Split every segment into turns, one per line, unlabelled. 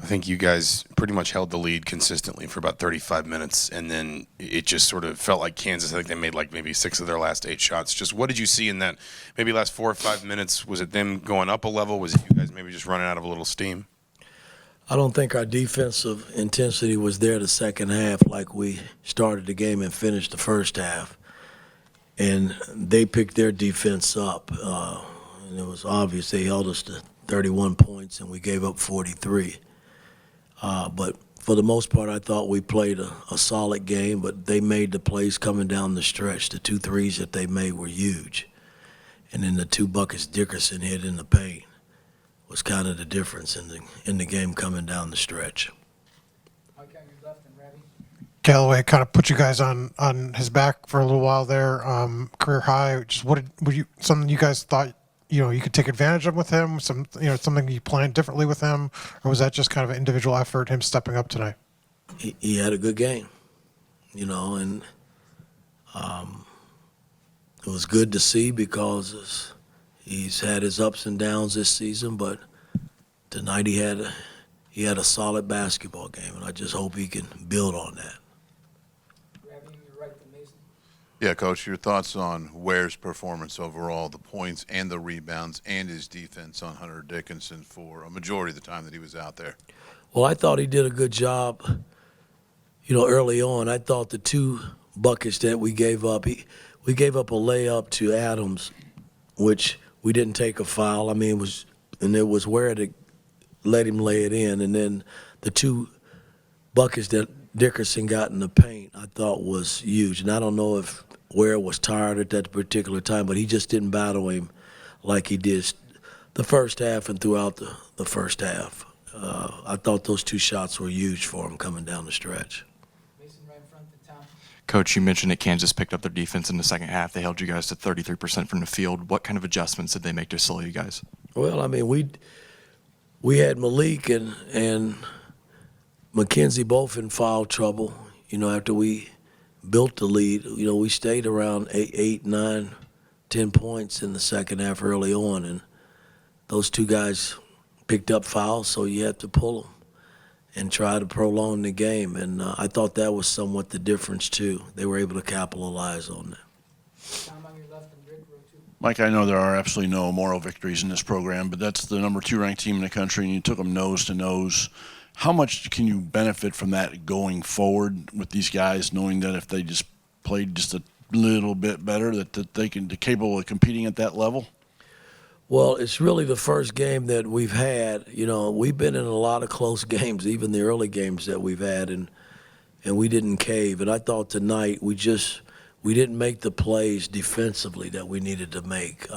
I think you guys pretty much held the lead consistently for about 35 minutes, and then it just sort of felt like Kansas. I think they made like maybe 6 of their last 8 shots. Just what did you see in that maybe last 4 or 5 minutes? Was it them going up a level? Was it you guys maybe just running out of a little steam?
I don't think our defensive intensity was there the second half like we started the game and finished the first half. And they picked their defense up. And it was obvious they held us to 31 points and we gave up 43. But for the most part, I thought we played a solid game, but they made the plays coming down the stretch. The 2 threes that they made were huge. And then the 2 buckets Dickerson hit in the paint was kind of the difference in the game coming down the stretch.
Mike, on your left and ready.
Galloway kind of put you guys on his back for a little while there, career high. Just were you something you guys thought you could take advantage of with him? Something you planned differently with him, or was that just kind of an individual effort, him stepping up tonight?
He had a good game, and it was good to see because he's had his ups and downs this season, but tonight he had a solid basketball game, and I just hope he can build on that.
Grabbing your right to Mason.
Yeah, Coach, your thoughts on Ware's performance overall, the points and the rebounds and his defense on Hunter Dickinson for a majority of the time that he was out there?
Well, I thought he did a good job, early on. I thought the 2 buckets that we gave up, we gave up a layup to Adams, which we didn't take a foul. I mean, it was Ware that let him lay it in. And then the 2 buckets that Dickerson got in the paint, I thought was huge. And I don't know if Ware was tired at that particular time, but he just didn't battle him like he did the first half and throughout the first half. I thought those 2 shots were huge for him coming down the stretch.
Mason right in front to Tom.
Coach, you mentioned that Kansas picked up their defense in the second half. They held you guys to 33% from the field. What kind of adjustments did they make to slow you guys?
Well, I mean, we had Malik and McKenzie both in foul trouble. After we built the lead, we stayed around 8, 9, 10 points in the second half early on, and those 2 guys picked up fouls, so you had to pull them and try to prolong the game. And I thought that was somewhat the difference, too. They were able to capitalize on that.
Tom on your left and Rick, row 2.
Mike, I know there are absolutely no moral victories in this program, but that's the number 2 ranked team in the country, and you took them nose to nose. How much can you benefit from that going forward with these guys, knowing that if they just played just a little bit better, that they're capable of competing at that level?
Well, it's really the first game that we've had. We've been in a lot of close games, even the early games that we've had, and we didn't cave. And I thought tonight we didn't make the plays defensively that we needed to make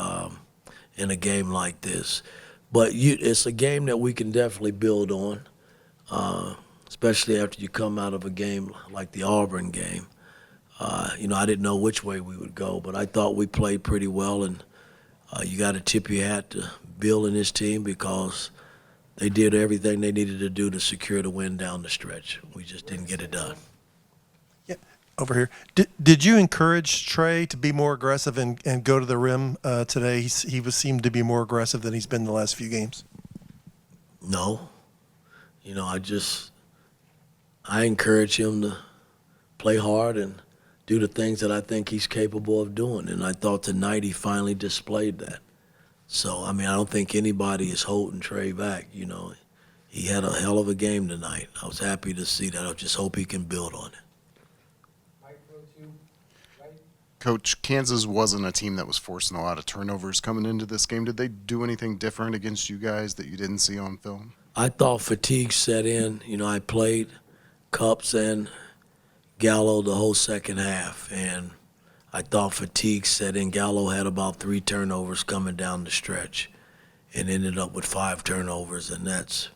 in a game like this. But it's a game that we can definitely build on, especially after you come out of a game like the Auburn game. I didn't know which way we would go, but I thought we played pretty well, and you got to tip your hat to Bill and his team because they did everything they needed to do to secure the win down the stretch. We just didn't get it done.
Yeah, over here. Did you encourage Trey to be more aggressive and go to the rim today? He seemed to be more aggressive than he's been the last few games.
No. I encourage him to play hard and do the things that I think he's capable of doing. And I thought tonight he finally displayed that. So, I don't think anybody is holding Trey back. He had a hell of a game tonight. I was happy to see that. I just hope he can build on it.
Mike, row 2. Right.
Coach, Kansas wasn't a team that was forcing a lot of turnovers coming into this game. Did they do anything different against you guys that you didn't see on film?
I thought fatigue set in. I played Cups and Gallo the whole second half, and I thought fatigue set in. Gallo had about 3 turnovers coming down the stretch and ended up with 5 turnovers, and that's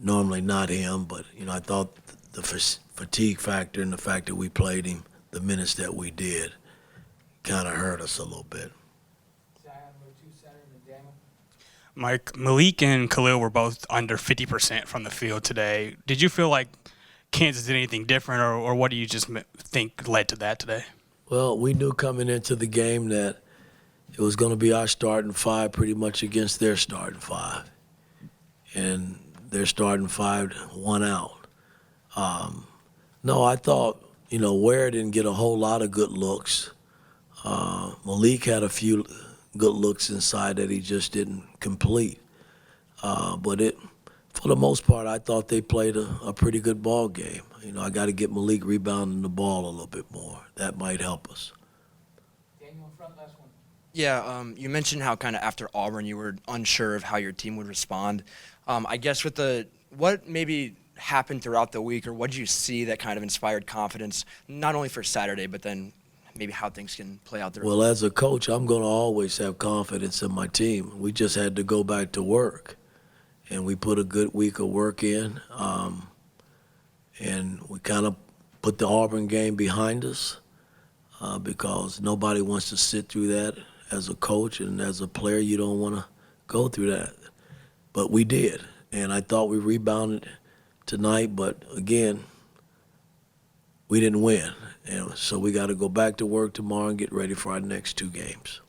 normally not him, but, I thought the fatigue factor and the fact that we played him the minutes that we did kind of hurt us a little bit.
Zion, row 2 center, and Daniel.
Mike, Malik and Khalil were both under 50% from the field today. Did you feel like Kansas did anything different, or what do you just think led to that today?
Well, we knew coming into the game that it was going to be our starting 5 pretty much against their starting 5. And their starting five, one out. No, I thought, Ware didn't get a whole lot of good looks. Malik had a few good looks inside that he just didn't complete. But for the most part, I thought they played a pretty good ball game. I got to get Malik rebounding the ball a little bit more. That might help us.
Daniel in front, last one.
Yeah, you mentioned how kind of after Auburn you were unsure of how your team would respond. I guess what maybe happened throughout the week, or what did you see that kind of inspired confidence, not only for Saturday, but then maybe how things can play out there?
Well, as a coach, I'm going to always have confidence in my team. We just had to go back to work, and we put a good week of work in, and we kind of put the Auburn game behind us because nobody wants to sit through that. As a coach and as a player, you don't want to go through that. But we did, and I thought we rebounded tonight, but again, we didn't win. And so we got to go back to work tomorrow and get ready for our next two games.